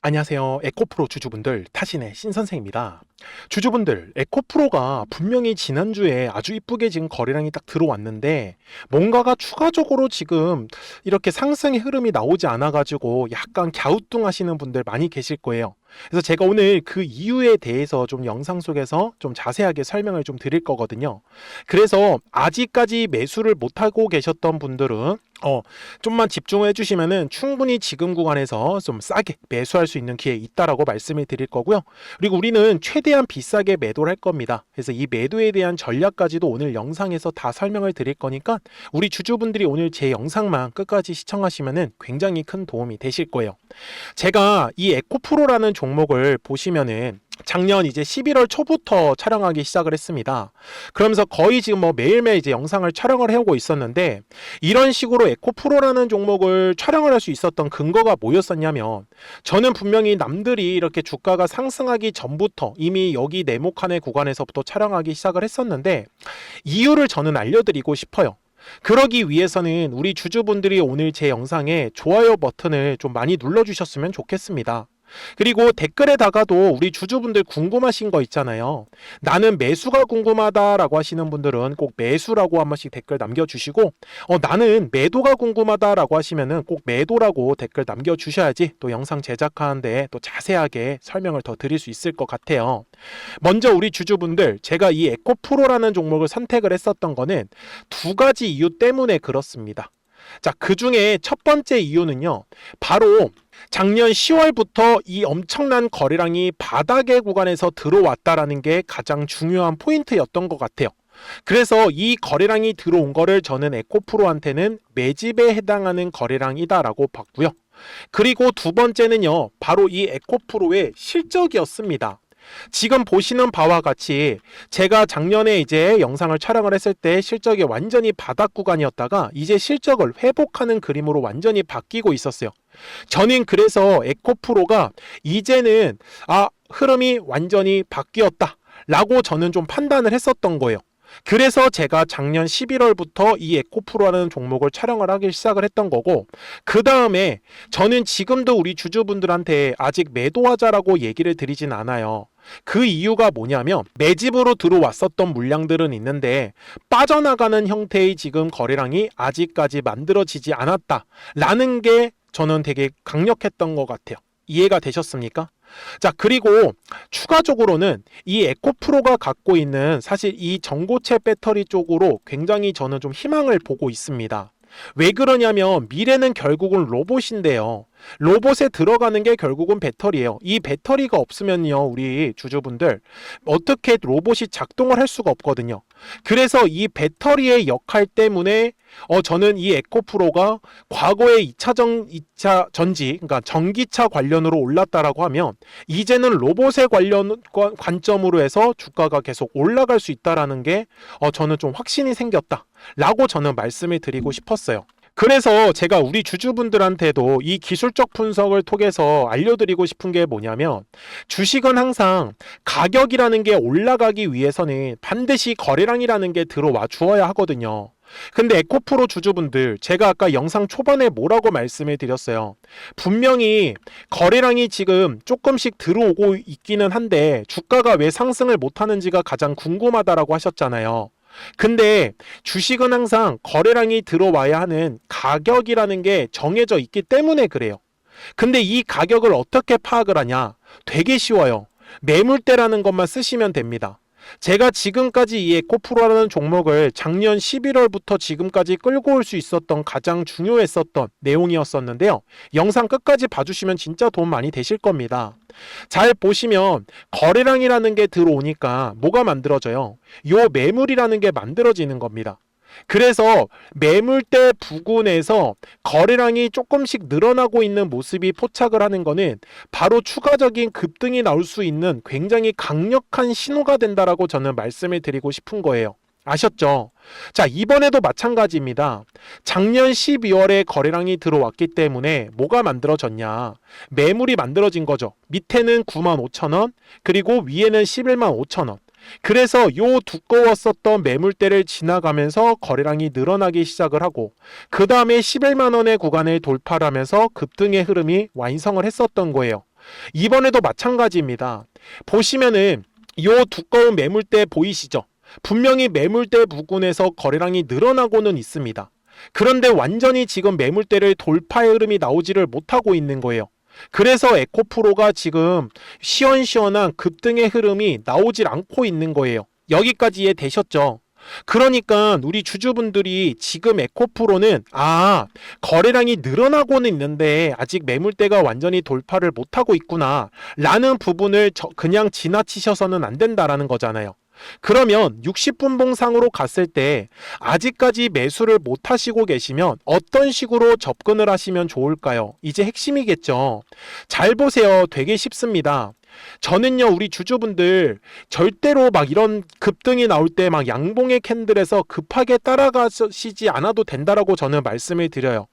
안녕하세요. 에코프로 주주분들, 타신의 신선생입니다. 주주분들, 에코프로가 분명히 지난주에 아주 이쁘게 지금 거래량이 딱 들어왔는데 뭔가가 추가적으로 지금 이렇게 상승의 흐름이 나오지 않아가지고 약간 갸우뚱하시는 분들 많이 계실 거예요. 그래서 제가 오늘 그 이유에 대해서 좀 영상 속에서 좀 자세하게 설명을 좀 드릴 거거든요. 그래서 아직까지 매수를 못하고 계셨던 분들은 좀만 집중해 주시면은 충분히 지금 구간에서 좀 싸게 매수할 수 있는 기회 있다라고 말씀을 드릴 거고요. 그리고 우리는 최대한 비싸게 매도를 할 겁니다. 그래서 이 매도에 대한 전략까지도 오늘 영상에서 다 설명을 드릴 거니까 우리 주주분들이 오늘 제 영상만 끝까지 시청하시면은 굉장히 큰 도움이 되실 거예요. 제가 이 에코프로라는 종목을 보시면은 작년 이제 11월 초부터 촬영하기 시작을 했습니다. 그러면서 거의 지금 뭐 매일매일 이제 영상을 촬영을 해오고 있었는데 이런 식으로 에코프로라는 종목을 촬영을 할 수 있었던 근거가 뭐였었냐면 저는 분명히 남들이 이렇게 주가가 상승하기 전부터 이미 여기 네모칸의 구간에서부터 촬영하기 시작을 했었는데 이유를 저는 알려드리고 싶어요. 그러기 위해서는 우리 주주분들이 오늘 제 영상에 좋아요 버튼을 좀 많이 눌러주셨으면 좋겠습니다. 그리고 댓글에다가도 우리 주주분들 궁금하신 거 있잖아요. 나는 매수가 궁금하다라고 하시는 분들은 꼭 매수라고 한 번씩 댓글 남겨주시고 나는 매도가 궁금하다라고 하시면은 꼭 매도라고 댓글 남겨주셔야지 또 영상 제작하는데 또 자세하게 설명을 더 드릴 수 있을 것 같아요. 먼저 우리 주주분들, 제가 이 에코프로라는 종목을 선택을 했었던 거는 두 가지 이유 때문에 그렇습니다. 자, 그 중에 첫 번째 이유는요, 바로 작년 10월부터 이 엄청난 거래량이 바닥의 구간에서 들어왔다라는 게 가장 중요한 포인트였던 것 같아요. 그래서 이 거래량이 들어온 거를 저는 에코프로한테는 매집에 해당하는 거래량이다라고 봤고요. 그리고 두 번째는요, 바로 이 에코프로의 실적이었습니다. 지금 보시는 바와 같이 제가 작년에 이제 영상을 촬영을 했을 때 실적이 완전히 바닥 구간이었다가 이제 실적을 회복하는 그림으로 완전히 바뀌고 있었어요. 저는 그래서 에코프로가 이제는 흐름이 완전히 바뀌었다 라고 저는 좀 판단을 했었던 거예요. 그래서 제가 작년 11월부터 이 에코프로라는 종목을 촬영을 하기 시작을 했던 거고, 그 다음에 저는 지금도 우리 주주분들한테 아직 매도하자라고 얘기를 드리진 않아요. 그 이유가 뭐냐면 매집으로 들어왔었던 물량들은 있는데 빠져나가는 형태의 지금 거래량이 아직까지 만들어지지 않았다라는 게 저는 되게 강력했던 것 같아요. 이해가 되셨습니까? 자, 그리고 추가적으로는 이 에코프로가 갖고 있는 사실 이 전고체 배터리 쪽으로 굉장히 저는 좀 희망을 보고 있습니다. 왜 그러냐면 미래는 결국은 로봇인데요. 로봇에 들어가는 게 결국은 배터리예요. 이 배터리가 없으면요, 우리 주주분들 어떻게 로봇이 작동을 할 수가 없거든요. 그래서 이 배터리의 역할 때문에 저는 이 에코프로가 과거에 2차 전지, 그러니까 전기차 관련으로 올랐다라고 하면 이제는 로봇의 관점으로 해서 주가가 계속 올라갈 수 있다라는 게 저는 좀 확신이 생겼다라고 저는 말씀을 드리고 싶었어요. 그래서 제가 우리 주주분들한테도 이 기술적 분석을 통해서 알려드리고 싶은 게 뭐냐면 주식은 항상 가격이라는 게 올라가기 위해서는 반드시 거래량이라는 게 들어와 주어야 하거든요. 근데 에코프로 주주분들, 제가 아까 영상 초반에 뭐라고 말씀을 드렸어요. 분명히 거래량이 지금 조금씩 들어오고 있기는 한데 주가가 왜 상승을 못하는지가 가장 궁금하다라고 하셨잖아요. 근데 주식은 항상 거래량이 들어와야 하는 가격이라는 게 정해져 있기 때문에 그래요. 근데 이 가격을 어떻게 파악을 하냐? 되게 쉬워요. 매물대라는 것만 쓰시면 됩니다. 제가 지금까지 이 에코프로라는 종목을 작년 11월부터 지금까지 끌고 올 수 있었던 가장 중요했었던 내용이었었는데요. 영상 끝까지 봐주시면 진짜 도움 많이 되실 겁니다. 잘 보시면 거래량이라는 게 들어오니까 뭐가 만들어져요? 요 매물이라는 게 만들어지는 겁니다. 그래서 매물대 부근에서 거래량이 조금씩 늘어나고 있는 모습이 포착을 하는 거는 바로 추가적인 급등이 나올 수 있는 굉장히 강력한 신호가 된다라고 저는 말씀을 드리고 싶은 거예요. 아셨죠? 자, 이번에도 마찬가지입니다. 작년 12월에 거래량이 들어왔기 때문에 뭐가 만들어졌냐? 매물이 만들어진 거죠. 밑에는 95,000원, 그리고 위에는 115,000원. 그래서 요 두꺼웠었던 매물대를 지나가면서 거래량이 늘어나기 시작을 하고 그 다음에 11만 원의 구간을 돌파하면서 급등의 흐름이 완성을 했었던 거예요. 이번에도 마찬가지입니다. 보시면은 요 두꺼운 매물대 보이시죠? 분명히 매물대 부근에서 거래량이 늘어나고는 있습니다. 그런데 완전히 지금 매물대를 돌파의 흐름이 나오지를 못하고 있는 거예요. 그래서 에코프로가 지금 시원시원한 급등의 흐름이 나오질 않고 있는 거예요. 여기까지 이해되셨죠? 그러니까 우리 주주분들이 지금 에코프로는 거래량이 늘어나고는 있는데 아직 매물대가 완전히 돌파를 못하고 있구나 라는 부분을 그냥 지나치셔서는 안 된다라는 거잖아요. 그러면 60분 봉상으로 갔을 때 아직까지 매수를 못 하시고 계시면 어떤 식으로 접근을 하시면 좋을까요? 이제 핵심이겠죠. 잘 보세요. 되게 쉽습니다. 저는요, 우리 주주분들 절대로 막 이런 급등이 나올 때 막 양봉의 캔들에서 급하게 따라가시지 않아도 된다라고 저는 말씀을 드려요.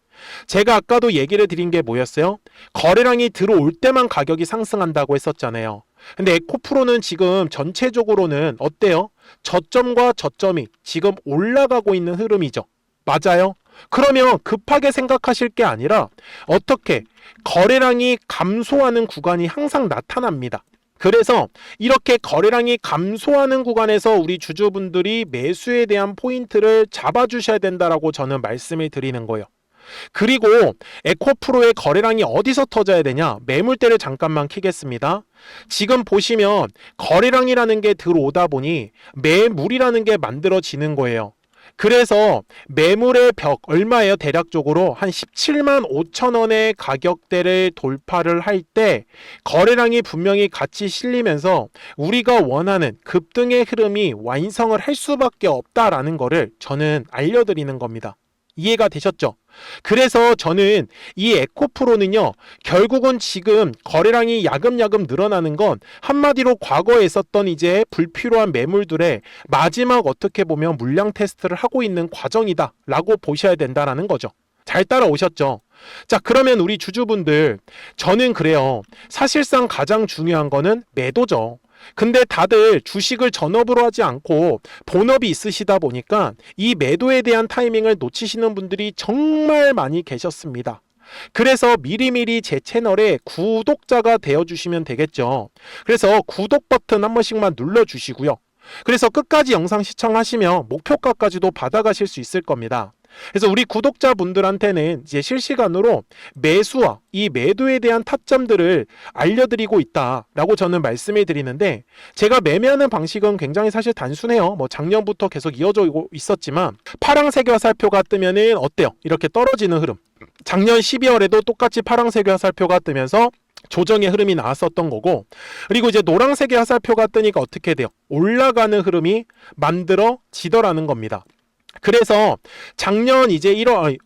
제가 아까도 얘기를 드린 게 뭐였어요? 거래량이 들어올 때만 가격이 상승한다고 했었잖아요. 근데 에코프로는 지금 전체적으로는 어때요? 저점과 저점이 지금 올라가고 있는 흐름이죠. 맞아요? 그러면 급하게 생각하실 게 아니라 어떻게 거래량이 감소하는 구간이 항상 나타납니다. 그래서 이렇게 거래량이 감소하는 구간에서 우리 주주분들이 매수에 대한 포인트를 잡아주셔야 된다라고 저는 말씀을 드리는 거예요. 그리고 에코프로의 거래량이 어디서 터져야 되냐? 매물대를 잠깐만 키겠습니다. 지금 보시면 거래량이라는 게 들어오다 보니 매물이라는 게 만들어지는 거예요. 그래서 매물의 벽 얼마예요? 대략적으로 한 17만 5천 원의 가격대를 돌파를 할 때 거래량이 분명히 같이 실리면서 우리가 원하는 급등의 흐름이 완성을 할 수밖에 없다라는 거를 저는 알려드리는 겁니다. 이해가 되셨죠? 그래서 저는 이 에코프로는요, 결국은 지금 거래량이 야금야금 늘어나는 건 한마디로 과거에 있었던 이제 불필요한 매물들의 마지막 어떻게 보면 물량 테스트를 하고 있는 과정이다 라고 보셔야 된다라는 거죠. 잘 따라오셨죠? 자, 그러면 우리 주주분들, 저는 그래요. 사실상 가장 중요한 거는 매도죠. 근데 다들 주식을 전업으로 하지 않고 본업이 있으시다 보니까 이 매도에 대한 타이밍을 놓치시는 분들이 정말 많이 계셨습니다. 그래서 미리미리 제 채널에 구독자가 되어주시면 되겠죠. 그래서 구독 버튼 한 번씩만 눌러주시고요. 그래서 끝까지 영상 시청하시면 목표가까지도 받아가실 수 있을 겁니다. 그래서 우리 구독자분들한테는 이제 실시간으로 매수와 이 매도에 대한 타점들을 알려드리고 있다라고 저는 말씀을 드리는데, 제가 매매하는 방식은 굉장히 사실 단순해요. 뭐 작년부터 계속 이어져 있었지만 파랑색 화살표가 뜨면은 어때요? 이렇게 떨어지는 흐름. 작년 12월에도 똑같이 파랑색 화살표가 뜨면서 조정의 흐름이 나왔었던 거고, 그리고 이제 노란색의 화살표가 뜨니까 어떻게 돼요? 올라가는 흐름이 만들어지더라는 겁니다. 그래서 작년 이제 올해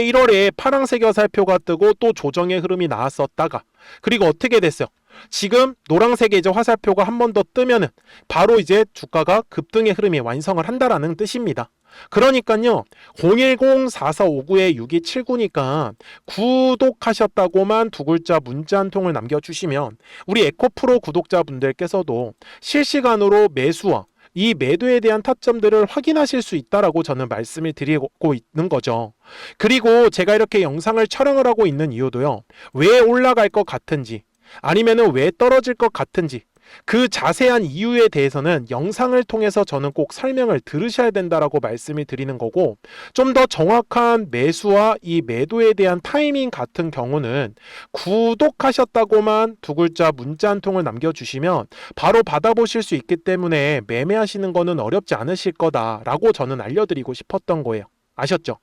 1월에 파란색 화살표가 뜨고 또 조정의 흐름이 나왔었다가, 그리고 어떻게 됐어요? 지금 노란색의 이제 화살표가 한 번 더 뜨면은 바로 이제 주가가 급등의 흐름이 완성을 한다라는 뜻입니다. 그러니까요, 010-4459-6279니까 구독하셨다고만 두 글자 문자 한 통을 남겨주시면 우리 에코프로 구독자분들께서도 실시간으로 매수와 이 매도에 대한 타점들을 확인하실 수 있다라고 저는 말씀을 드리고 있는 거죠. 그리고 제가 이렇게 영상을 촬영을 하고 있는 이유도요, 왜 올라갈 것 같은지 아니면은 왜 떨어질 것 같은지 그 자세한 이유에 대해서는 영상을 통해서 저는 꼭 설명을 들으셔야 된다라고 말씀을 드리는 거고, 좀 더 정확한 매수와 이 매도에 대한 타이밍 같은 경우는 구독하셨다고만 두 글자 문자 한 통을 남겨주시면 바로 받아보실 수 있기 때문에 매매하시는 거는 어렵지 않으실 거다라고 저는 알려드리고 싶었던 거예요. 아셨죠?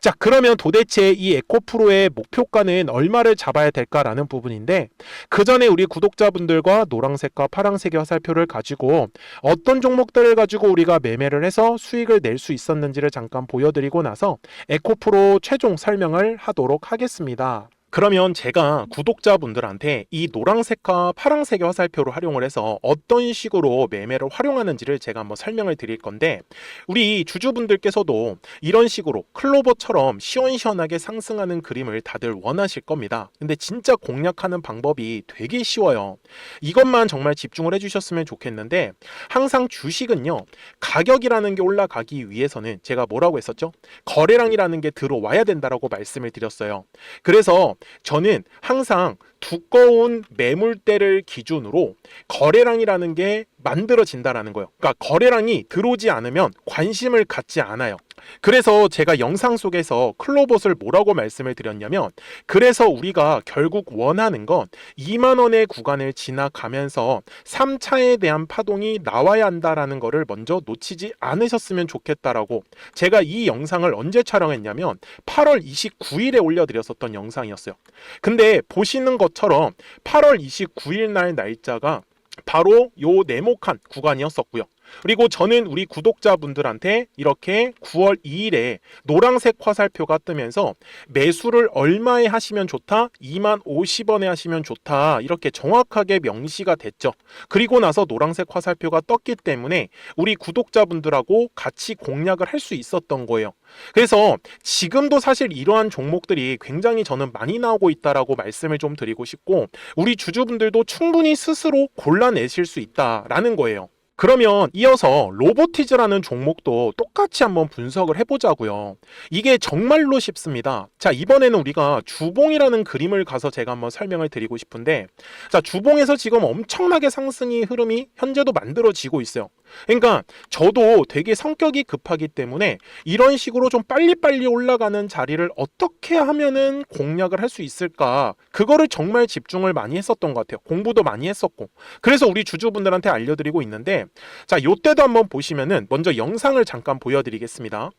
자, 그러면 도대체 이 에코프로의 목표가는 얼마를 잡아야 될까라는 부분인데, 그 전에 우리 구독자분들과 노란색과 파란색의 화살표를 가지고 어떤 종목들을 가지고 우리가 매매를 해서 수익을 낼 수 있었는지를 잠깐 보여드리고 나서 에코프로 최종 설명을 하도록 하겠습니다. 그러면 제가 구독자분들한테 이 노란색과 파란색의 화살표를 활용을 해서 어떤 식으로 매매를 활용하는지를 제가 한번 설명을 드릴 건데, 우리 주주분들께서도 이런 식으로 클로버처럼 시원시원하게 상승하는 그림을 다들 원하실 겁니다. 근데 진짜 공략하는 방법이 되게 쉬워요. 이것만 정말 집중을 해주셨으면 좋겠는데, 항상 주식은요, 가격이라는 게 올라가기 위해서는 제가 뭐라고 했었죠? 거래량이라는 게 들어와야 된다라고 말씀을 드렸어요. 그래서 저는 항상 두꺼운 매물대를 기준으로 거래량이라는 게 만들어진다라는 거예요. 그러니까 거래량이 들어오지 않으면 관심을 갖지 않아요. 그래서 제가 영상 속에서 클로봇을 뭐라고 말씀을 드렸냐면, 그래서 우리가 결국 원하는 건 2만 원의 구간을 지나가면서 3차에 대한 파동이 나와야 한다라는 거를 먼저 놓치지 않으셨으면 좋겠다라고, 제가 이 영상을 언제 촬영했냐면 8월 29일에 올려드렸었던 영상이었어요. 근데 보시는 것처럼 8월 29일 날 날짜가 바로 요 네모칸 구간이었었고요. 그리고 저는 우리 구독자분들한테 이렇게 9월 2일에 노란색 화살표가 뜨면서 매수를 얼마에 하시면 좋다? 2만 50원에 하시면 좋다. 이렇게 정확하게 명시가 됐죠. 그리고 나서 노란색 화살표가 떴기 때문에 우리 구독자분들하고 같이 공략을 할 수 있었던 거예요. 그래서 지금도 사실 이러한 종목들이 굉장히 저는 많이 나오고 있다라고 말씀을 좀 드리고 싶고, 우리 주주분들도 충분히 스스로 골라내실 수 있다라는 거예요. 그러면 이어서 로보티즈라는 종목도 똑같이 한번 분석을 해보자고요. 이게 정말로 쉽습니다. 자, 이번에는 우리가 주봉이라는 그림을 가서 제가 한번 설명을 드리고 싶은데, 자, 주봉에서 지금 엄청나게 상승이 흐름이 현재도 만들어지고 있어요. 그러니까 저도 되게 성격이 급하기 때문에 이런 식으로 좀 빨리빨리 올라가는 자리를 어떻게 하면은 공략을 할 수 있을까, 그거를 정말 집중을 많이 했었던 것 같아요. 공부도 많이 했었고. 그래서 우리 주주분들한테 알려드리고 있는데, 자, 요때도 한번 보시면은 먼저 영상을 잠깐 보여드리겠습니다.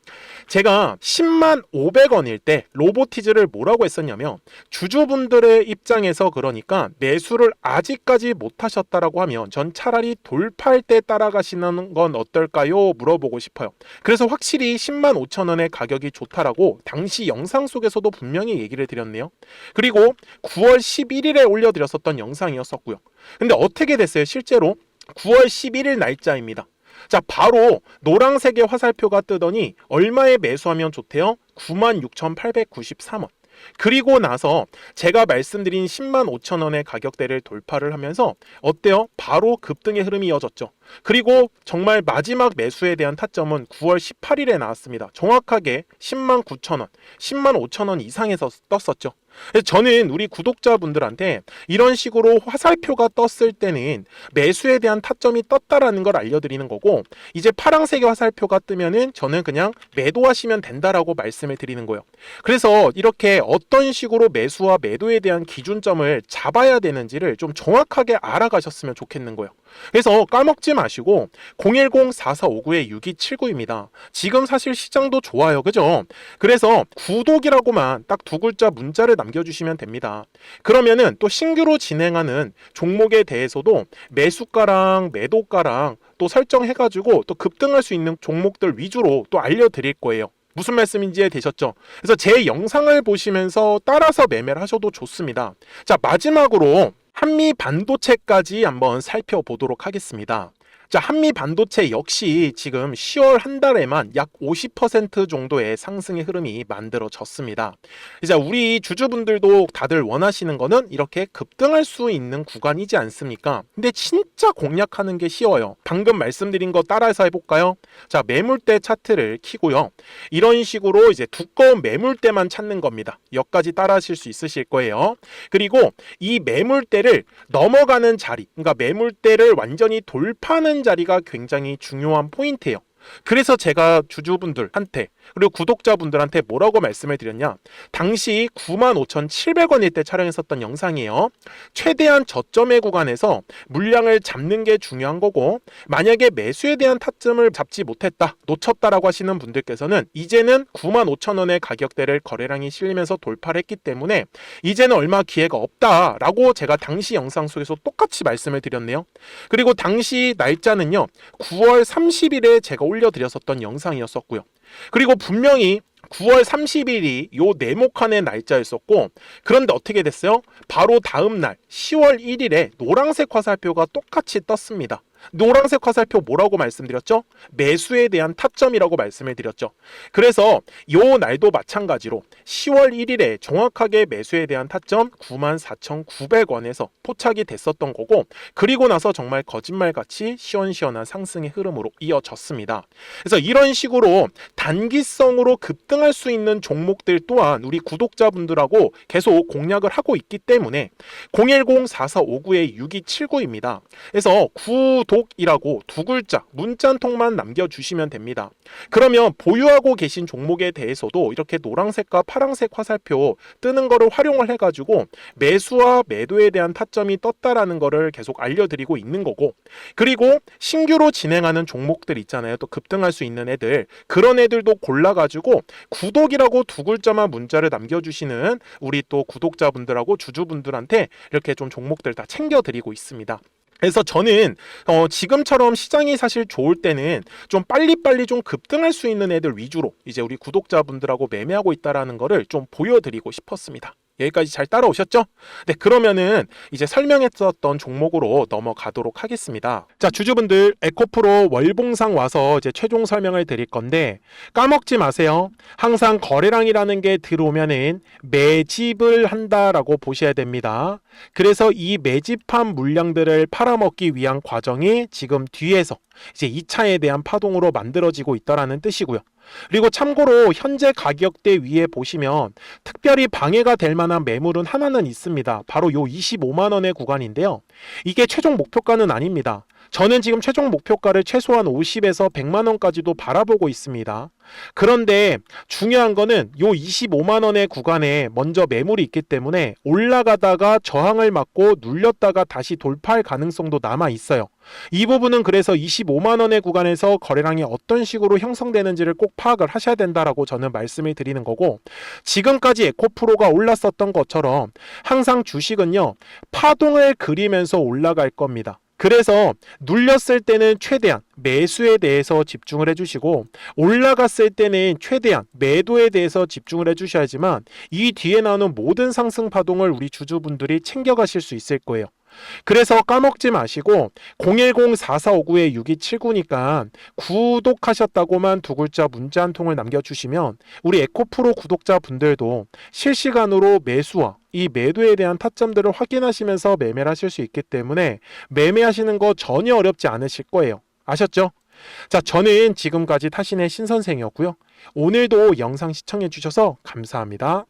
제가 10만 500원일 때 로보티즈를 뭐라고 했었냐면, 주주분들의 입장에서 그러니까 매수를 아직까지 못 하셨다라고 하면 전 차라리 돌파할 때 따라가시는 건 어떨까요? 물어보고 싶어요. 그래서 확실히 10만 5천 원의 가격이 좋다라고 당시 영상 속에서도 분명히 얘기를 드렸네요. 그리고 9월 11일에 올려드렸었던 영상이었었고요. 근데 어떻게 됐어요? 실제로 9월 11일 날짜입니다. 자, 바로 노란색의 화살표가 뜨더니 얼마에 매수하면 좋대요? 96,893원. 그리고 나서 제가 말씀드린 10만 5천 원의 가격대를 돌파를 하면서 어때요? 바로 급등의 흐름이 이어졌죠. 그리고 정말 마지막 매수에 대한 타점은 9월 18일에 나왔습니다. 정확하게 10만 9천 원, 10만 5천 원 이상에서 떴었죠. 그래서 저는 우리 구독자분들한테 이런 식으로 화살표가 떴을 때는 매수에 대한 타점이 떴다라는 걸 알려드리는 거고, 이제 파란색의 화살표가 뜨면은 저는 그냥 매도하시면 된다라고 말씀을 드리는 거예요. 그래서 이렇게 어떤 식으로 매수와 매도에 대한 기준점을 잡아야 되는지를 좀 정확하게 알아가셨으면 좋겠는 거예요. 그래서 까먹지 마시고 010-4459-6279입니다. 지금 사실 시장도 좋아요. 그죠? 그래서 구독이라고만 딱 두 글자 문자를 남겨주시면 됩니다. 그러면은 또 신규로 진행하는 종목에 대해서도 매수가랑 매도가랑 또 설정해가지고 또 급등할 수 있는 종목들 위주로 또 알려드릴 거예요. 무슨 말씀인지 이해되셨죠? 그래서 제 영상을 보시면서 따라서 매매를 하셔도 좋습니다. 자, 마지막으로 한미 반도체까지 한번 살펴보도록 하겠습니다. 자, 한미 반도체 역시 지금 10월 한 달에만 약 50% 정도의 상승의 흐름이 만들어졌습니다. 이제 우리 주주분들도 다들 원하시는 거는 이렇게 급등할 수 있는 구간이지 않습니까? 근데 진짜 공략하는 게 쉬워요. 방금 말씀드린 거 따라서 해볼까요? 자, 매물대 차트를 키고요. 이런 식으로 이제 두꺼운 매물대만 찾는 겁니다. 여기까지 따라 하실 수 있으실 거예요. 그리고 이 매물대를 넘어가는 자리, 그러니까 매물대를 완전히 돌파하는 자리가 굉장히 중요한 포인트예요. 그래서 제가 주주분들한테 그리고 구독자분들한테 뭐라고 말씀을 드렸냐, 당시 95,700원일 때 촬영했었던 영상이에요. 최대한 저점의 구간에서 물량을 잡는 게 중요한 거고, 만약에 매수에 대한 타점을 잡지 못했다, 놓쳤다라고 하시는 분들께서는 이제는 95,000원의 가격대를 거래량이 실리면서 돌파를 했기 때문에 이제는 얼마 기회가 없다라고 제가 당시 영상 속에서 똑같이 말씀을 드렸네요. 그리고 당시 날짜는요, 9월 30일에 제가 올려드렸었던 영상이었었고요. 그리고 분명히 9월 30일이 요 네모칸의 날짜였었고, 그런데 어떻게 됐어요? 바로 다음 날 10월 1일에 노란색 화살표가 똑같이 떴습니다. 노란색 화살표 뭐라고 말씀드렸죠? 매수에 대한 타점이라고 말씀을 드렸죠. 그래서 요 날도 마찬가지로 10월 1일에 정확하게 매수에 대한 타점 94,900원에서 포착이 됐었던 거고, 그리고 나서 정말 거짓말같이 시원시원한 상승의 흐름으로 이어졌습니다. 그래서 이런 식으로 단기성으로 급등할 수 있는 종목들 또한 우리 구독자분들하고 계속 공략을 하고 있기 때문에 010-4459-6279입니다. 그래서 구독이라고 두 글자 문자 한 통만 남겨주시면 됩니다. 그러면 보유하고 계신 종목에 대해서도 이렇게 노란색과 파란색 화살표 뜨는 거를 활용을 해가지고 매수와 매도에 대한 타점이 떴다라는 거를 계속 알려드리고 있는 거고, 그리고 신규로 진행하는 종목들 있잖아요. 또 급등할 수 있는 애들, 그런 애들도 골라가지고 구독이라고 두 글자만 문자를 남겨주시는 우리 또 구독자분들하고 주주분들한테 이렇게 좀 종목들 다 챙겨드리고 있습니다. 그래서 저는 지금처럼 시장이 사실 좋을 때는 좀 빨리빨리 좀 급등할 수 있는 애들 위주로 이제 우리 구독자분들하고 매매하고 있다라는 거를 좀 보여드리고 싶었습니다. 여기까지 잘 따라오셨죠? 네, 그러면은 이제 설명했었던 종목으로 넘어가도록 하겠습니다. 자, 주주분들, 에코프로 월봉상 와서 이제 최종 설명을 드릴 건데 까먹지 마세요. 항상 거래량이라는 게 들어오면은 매집을 한다라고 보셔야 됩니다. 그래서 이 매집한 물량들을 팔아먹기 위한 과정이 지금 뒤에서 이제 2차에 대한 파동으로 만들어지고 있다라는 뜻이고요. 그리고 참고로 현재 가격대 위에 보시면 특별히 방해가 될 만한 매물은 하나는 있습니다. 바로 요 25만 원의 구간인데요. 이게 최종 목표가는 아닙니다. 저는 지금 최종 목표가를 최소한 50에서 100만 원까지도 바라보고 있습니다. 그런데 중요한 거는 요 25만 원의 구간에 먼저 매물이 있기 때문에 올라가다가 저항을 맞고 눌렸다가 다시 돌파할 가능성도 남아 있어요. 이 부분은 그래서 25만 원의 구간에서 거래량이 어떤 식으로 형성되는지를 꼭 파악을 하셔야 된다라고 저는 말씀을 드리는 거고, 지금까지 에코프로가 올랐었던 것처럼 항상 주식은요 파동을 그리면서 올라갈 겁니다. 그래서 눌렸을 때는 최대한 매수에 대해서 집중을 해주시고 올라갔을 때는 최대한 매도에 대해서 집중을 해주셔야지만 이 뒤에 나오는 모든 상승 파동을 우리 주주분들이 챙겨가실 수 있을 거예요. 그래서 까먹지 마시고 010-4459-6279니까 구독하셨다고만 두 글자 문자 한 통을 남겨주시면 우리 에코프로 구독자분들도 실시간으로 매수와 이 매도에 대한 타점들을 확인하시면서 매매를 하실 수 있기 때문에 매매하시는 거 전혀 어렵지 않으실 거예요. 아셨죠? 자, 저는 지금까지 타신의 신선생이었고요. 오늘도 영상 시청해 주셔서 감사합니다.